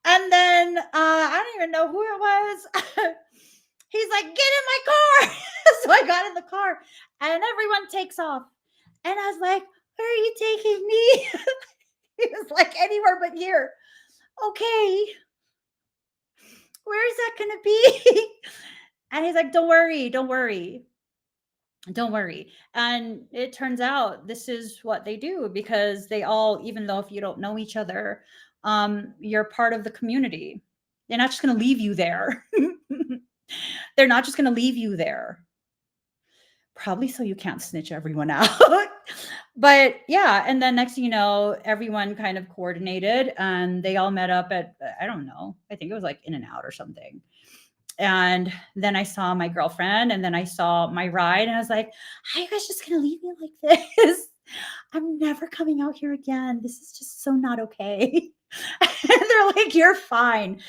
And then I don't even know who it was. He's like, get in my car. So I got in the car, and everyone takes off. And I was like, where are you taking me? He was like, anywhere but here. Okay. Where is that gonna be? And he's like, don't worry, don't worry. Don't worry. And it turns out this is what they do, because they all, even though if you don't know each other, you're part of the community. They're not just going to leave you there. They're not just going to leave you there. Probably so you can't snitch everyone out. But yeah, and then next thing you know, everyone kind of coordinated and they all met up at, I don't know, I think it was like In-N-Out or something. And then I saw my girlfriend, and then I saw my ride, and I was like, are you guys just going to leave me like this? I'm never coming out here again. This is just so not okay. And they're like, you're fine.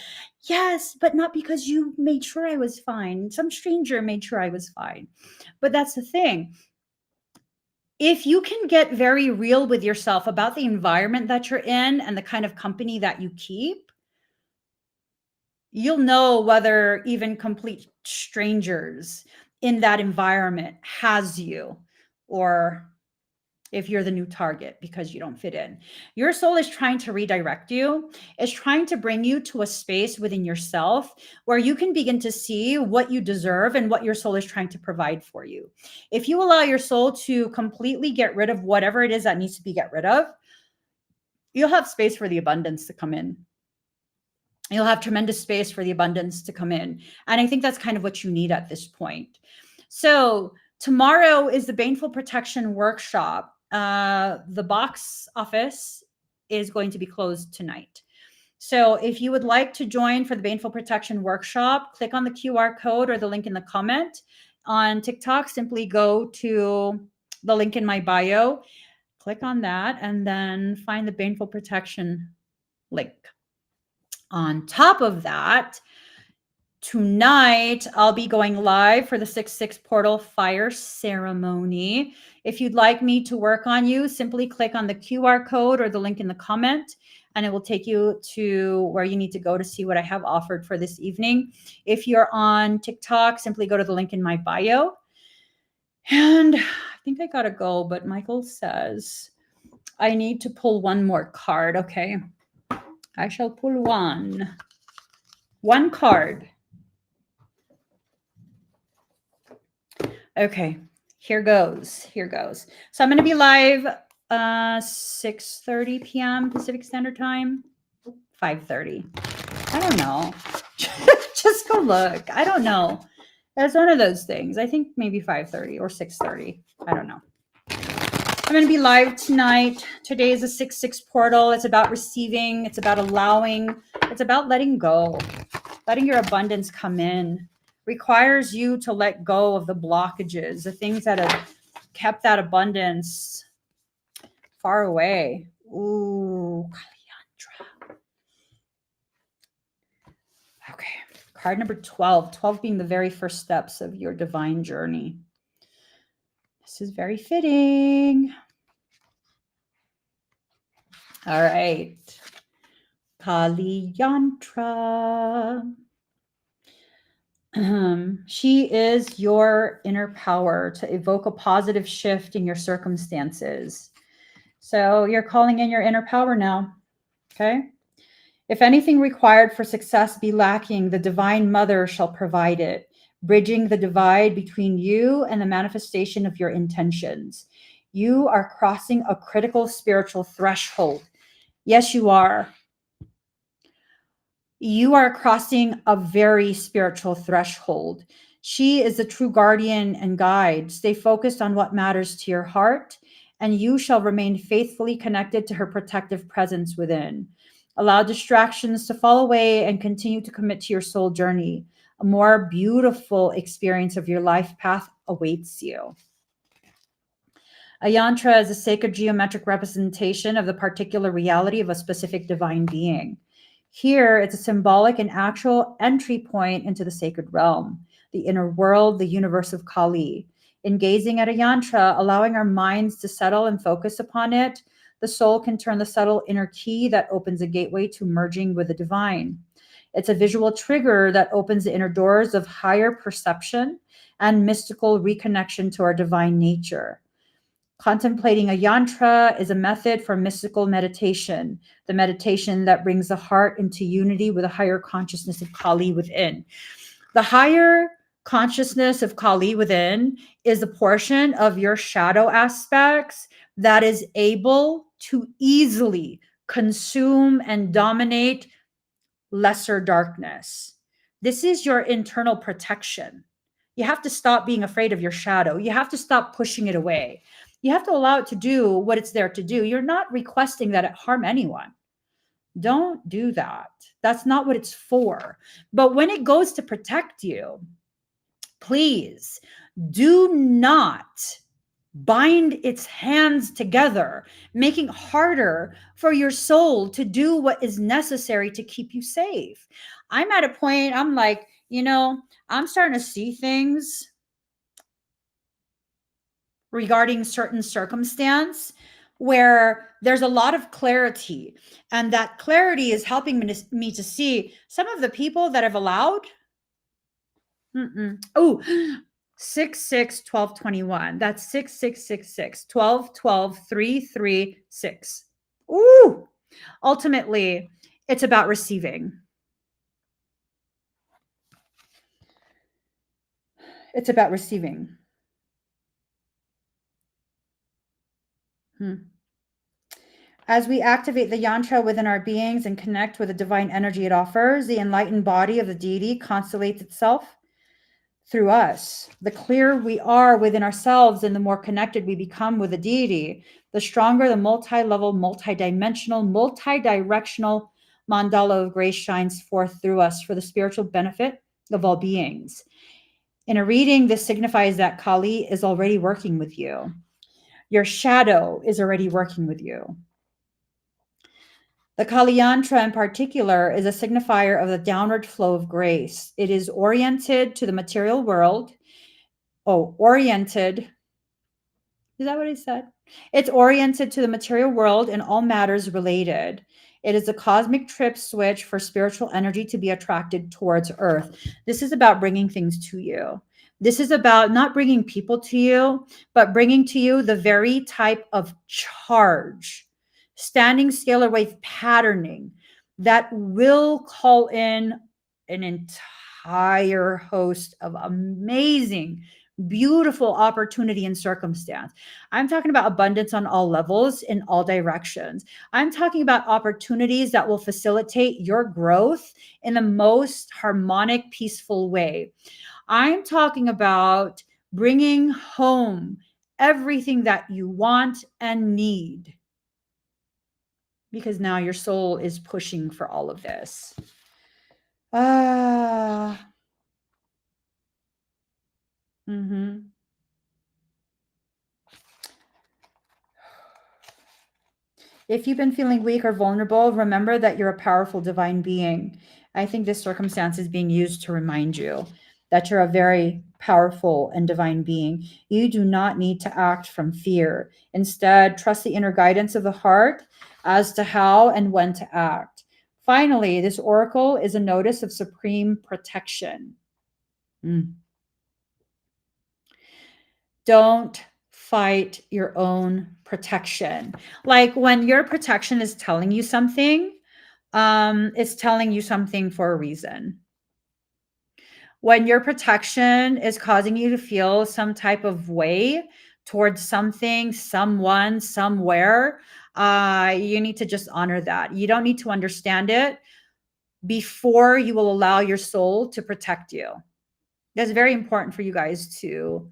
Yes, but not because you made sure I was fine. Some stranger made sure I was fine. But that's the thing. If you can get very real with yourself about the environment that you're in and the kind of company that you keep, you'll know whether even complete strangers in that environment has you, or if you're the new target because you don't fit in. Your soul is trying to redirect you. It's trying to bring you to a space within yourself where you can begin to see what you deserve and what your soul is trying to provide for you. If you allow your soul to completely get rid of whatever it is that needs to be get rid of, you'll have space for the abundance to come in. You'll have tremendous space for the abundance to come in. And I think that's kind of what you need at this point. So tomorrow is the Baneful Protection Workshop. The box office is going to be closed tonight. So if you would like to join for the Baneful Protection Workshop, click on the QR code or the link in the comment. On TikTok, simply go to the link in my bio, click on that, and then find the Baneful Protection link. On top of that, tonight I'll be going live for the 6/6 portal fire ceremony. If you'd like me to work on you, simply click on the QR code or the link in the comment, and it will take you to where you need to go to see what I have offered for this evening. If you're on TikTok, simply go to the link in my bio. And I think I gotta go, but Michael says I need to pull one more card. Okay. I shall pull one card. Okay, here goes. So I'm going to be live 6:30 p.m. Pacific Standard Time, 5:30. I don't know. Just go look. I don't know. It's one of those things. I think maybe 5:30 or 6:30. I don't know. I'm going to be live tonight. Today is a 6/6 portal. It's about receiving. It's about allowing. It's about letting go. Letting your abundance come in requires you to let go of the blockages, the things that have kept that abundance far away. Ooh, Kalantra. Okay, card number 12. 12 being the very first steps of your divine journey. This is very fitting. All right. Kalantra. She is your inner power to evoke a positive shift in your circumstances. So you're calling in your inner power now. Okay. If anything required for success be lacking, the Divine Mother shall provide it, bridging the divide between you and the manifestation of your intentions. You are crossing a critical spiritual threshold. Yes, you are. You are crossing a very spiritual threshold. She is the true guardian and guide. Stay focused on what matters to your heart, and you shall remain faithfully connected to her protective presence within. Allow distractions to fall away and continue to commit to your soul journey. A more beautiful experience of your life path awaits you. A yantra is a sacred geometric representation of the particular reality of a specific divine being. Here, it's a symbolic and actual entry point into the sacred realm, the inner world, the universe of Kali. In gazing at a yantra, allowing our minds to settle and focus upon it, the soul can turn the subtle inner key that opens a gateway to merging with the divine. It's a visual trigger that opens the inner doors of higher perception and mystical reconnection to our divine nature. Contemplating a yantra is a method for mystical meditation, the meditation that brings the heart into unity with a higher consciousness of Kali within. The higher consciousness of Kali within is the portion of your shadow aspects that is able to easily consume and dominate lesser darkness. This is your internal protection. You have to stop being afraid of your shadow. You have to stop pushing it away. You have to allow it to do what it's there to do. You're not requesting that it harm anyone. Don't do that. That's not what it's for. But when it goes to protect you, please do not bind its hands together, making it harder for your soul to do what is necessary to keep you safe. I'm at a point, I'm like, I'm starting to see things regarding certain circumstance where there's a lot of clarity, and that clarity is helping me to see some of the people that have allowed. Oh, 6 6 12 21. That's 6 6 6 6 12 12 3 3 6. Ooh, ultimately, it's about receiving. It's about receiving. As we activate the yantra within our beings and connect with the divine energy it offers, the enlightened body of the deity constellates itself through us. The clearer we are within ourselves and the more connected we become with the deity, the stronger the multi-level, multi-dimensional, multi-directional mandala of grace shines forth through us for the spiritual benefit of all beings. In a reading, this signifies that Kali is already working with you. Your shadow is already working with you. The Kali Yantra in particular is a signifier of the downward flow of grace. It is oriented to the material world. Oriented. Is that what I said? It's oriented to the material world and all matters related. It is a cosmic trip switch for spiritual energy to be attracted towards Earth. This is about bringing things to you. This is about not bringing people to you, but bringing to you the very type of charge, standing scalar wave patterning that will call in an entire host of amazing, beautiful opportunity and circumstance. I'm talking about abundance on all levels, in all directions. I'm talking about opportunities that will facilitate your growth in the most harmonic, peaceful way. I'm talking about bringing home everything that you want and need, because now your soul is pushing for all of this. If you've been feeling weak or vulnerable, remember that you're a powerful divine being. I think this circumstance is being used to remind you that you're a very powerful and divine being. You do not need to act from fear. Instead, trust the inner guidance of the heart as to how and when to act. Finally, this oracle is a notice of supreme protection. Don't fight your own protection. Like when your protection is telling you something, it's telling you something for a reason. When your protection is causing you to feel some type of way towards something, someone, somewhere, you need to just honor that. You don't need to understand it. before you will allow your soul to protect you. That's very important for you guys to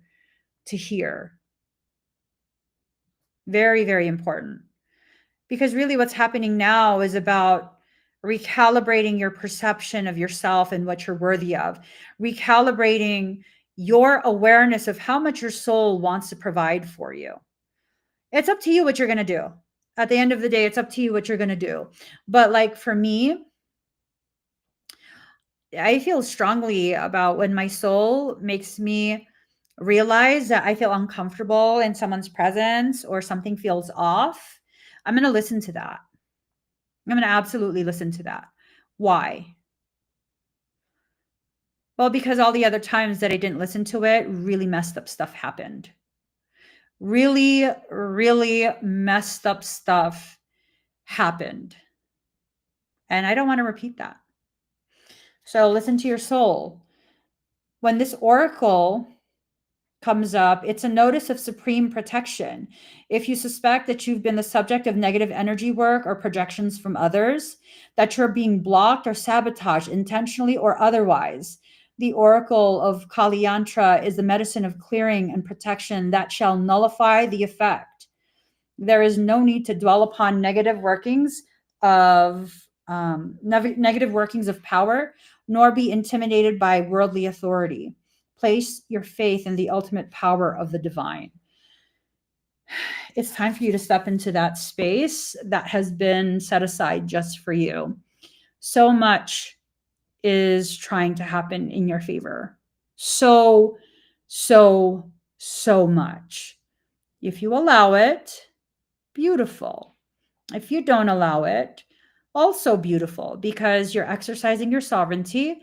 hear. Very, very important. Because really what's happening now is about recalibrating your perception of yourself and what you're worthy of, recalibrating your awareness of how much your soul wants to provide for you. It's up to you what you're going to do. At the end of the day, it's up to you what you're going to do. But like for me, I feel strongly about when my soul makes me realize that I feel uncomfortable in someone's presence or something feels off. I'm going to listen to that. I'm going to absolutely listen to that. Why? Well, because all the other times that I didn't listen to it, really messed up stuff happened. Really, really messed up stuff happened. And I don't want to repeat that. So listen to your soul. When this oracle comes up, it's a notice of supreme protection. If you suspect that you've been the subject of negative energy work or projections from others, that you're being blocked or sabotaged intentionally or otherwise, the oracle of Kalantra is the medicine of clearing and protection that shall nullify the effect. There is no need to dwell upon negative workings of power, nor be intimidated by worldly authority. Place your faith in the ultimate power of the divine. It's time for you to step into that space that has been set aside just for you. So much is trying to happen in your favor. So much. If you allow it, beautiful. If you don't allow it, also beautiful, because you're exercising your sovereignty.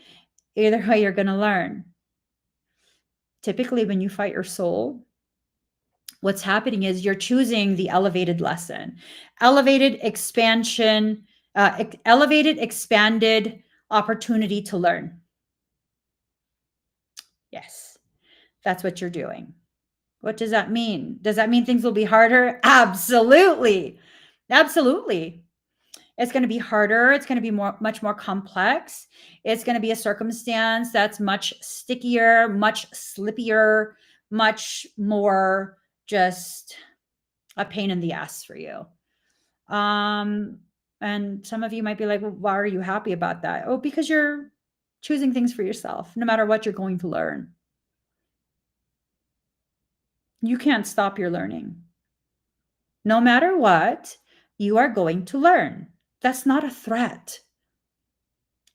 Either way, you're going to learn. Typically, when you fight your soul, what's happening is you're choosing the elevated lesson, elevated expansion, elevated, expanded opportunity to learn. Yes, that's what you're doing. What does that mean? Does that mean things will be harder? Absolutely. Absolutely. It's going to be harder. It's going to be much more complex. It's going to be a circumstance that's much stickier, much slippier, much more just a pain in the ass for you. And some of you might be like, well, why are you happy about that? Oh, because you're choosing things for yourself, no matter what you're going to learn. You can't stop your learning. No matter what, you are going to learn. That's not a threat.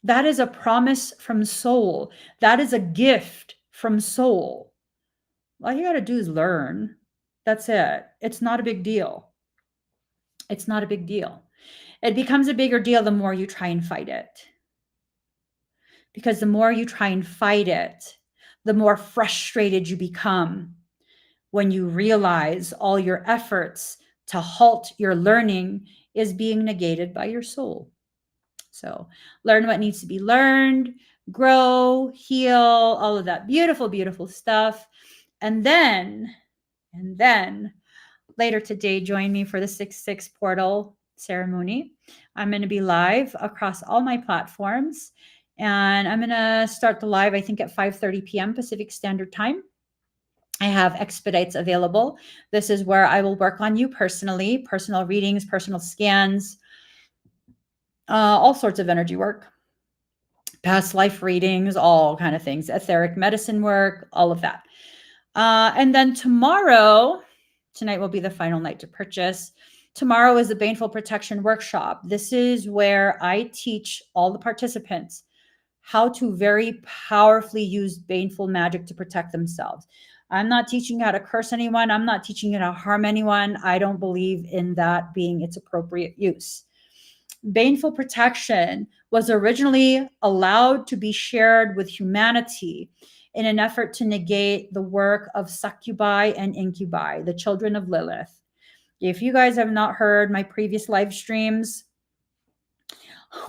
That is a promise from soul. That is a gift from soul. All you got to do is learn. That's it. It's not a big deal. It's not a big deal. It becomes a bigger deal the more you try and fight it. Because the more you try and fight it, the more frustrated you become when you realize all your efforts to halt your learning is being negated by your soul. So learn what needs to be learned, grow, heal, all of that beautiful, beautiful stuff. And then later today, join me for the 6/6 portal ceremony. I'm going to be live across all my platforms. And I'm going to start the live, I think, at 5:30 p.m. Pacific Standard Time. I have expedites available. This is where I will work on you personally, personal readings, personal scans, all sorts of energy work, past life readings, all kind of things, etheric medicine work, all of that. And then tonight will be the final night to purchase. Tomorrow is the Baneful Protection Workshop. This is where I teach all the participants how to very powerfully use baneful magic to protect themselves. I'm not teaching you how to curse anyone. I'm not teaching you how to harm anyone. I don't believe in that being its appropriate use. Baneful protection was originally allowed to be shared with humanity in an effort to negate the work of succubi and incubi, the children of Lilith. If you guys have not heard my previous live streams,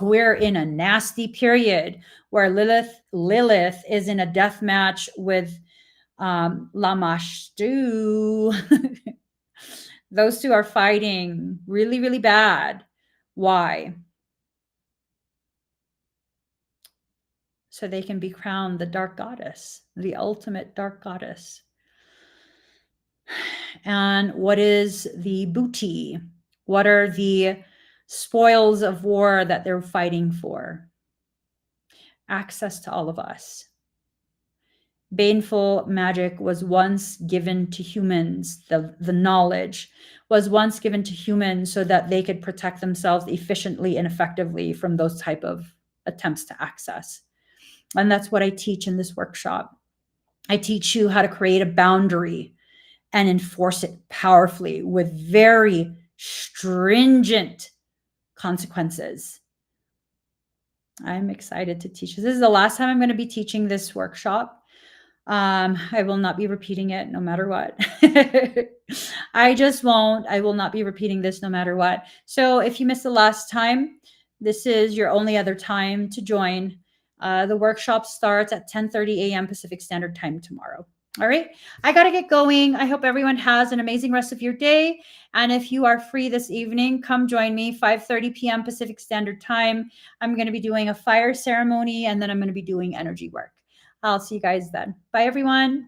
we're in a nasty period where Lilith is in a death match with Lamashtu. Those two are fighting really, really bad. Why? so they can be crowned the dark goddess, the ultimate dark goddess. And what is the booty? What are the spoils of war that they're fighting for? Access to all of us. Baneful magic was once given to humans. The knowledge was once given to humans so that they could protect themselves efficiently and effectively from those type of attempts to access. And that's what I teach in this workshop. I teach you how to create a boundary and enforce it powerfully with very stringent consequences. I'm excited to teach this. This is the last time I'm going to be teaching this workshop. I will not be repeating it no matter what. I just won't. I will not be repeating this no matter what. So if you missed the last time, this is your only other time to join. The workshop starts at 10:30 a.m. Pacific Standard Time tomorrow. All right. I got to get going. I hope everyone has an amazing rest of your day. And if you are free this evening, come join me 5:30 p.m. Pacific Standard Time. I'm going to be doing a fire ceremony and then I'm going to be doing energy work. I'll see you guys then. Bye, everyone.